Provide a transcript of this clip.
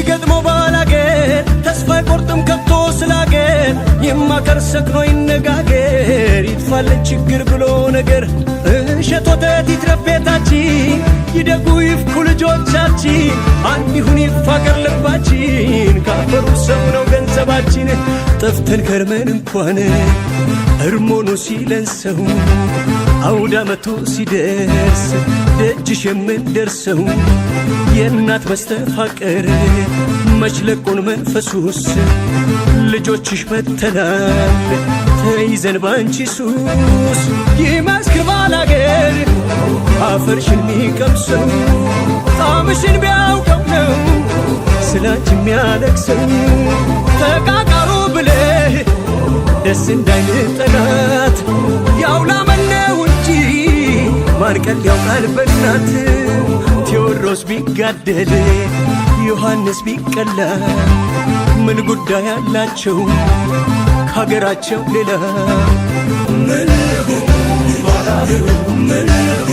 ቢገጥመው ባላገር ተስፋ አይቆርጥም ከቶ ስላገር ይማከር ሰክኖ ይነጋገር ይጥፋልን ችግር ብሎ ነገር እሸት ወተት ይትረፍ ቤታችን ይደጉ ይፍኩ ልጆቻችን አንድ ይሁን ይፋቀር ልባችን ካፈሩ ሰው ነው ገንዘባችን ጠፍተን ከርመን እንኳን እርሞኑ ሲለን ሰው አውደ ዓመቱ ሲደርስ ደጅሽ የምንደርሰው የእናት መስተፋቀር መች ለቆን መንፈሱስ ልጆችሽ መተናል ተይዘን ባንቺ ሱስ ይመስክር ባላገር አፈርሽን ሚቀምሰው ጣምሽን ቢያውቀው ነው ስላንቺ የሚያለቅሰው ተቃቃሩ ብለህ ደስ እንዳይል ጠላት ያውላመነው እንጂ ማርቀል ያውቃል በእናት ቴዎድሮስ ቢጋደል ዮሐንስ ቢቀላ ምን ጉዳይ አላቸው ከሀገራቸው ሌላ ምንሁ ባላገሩ ምንሁ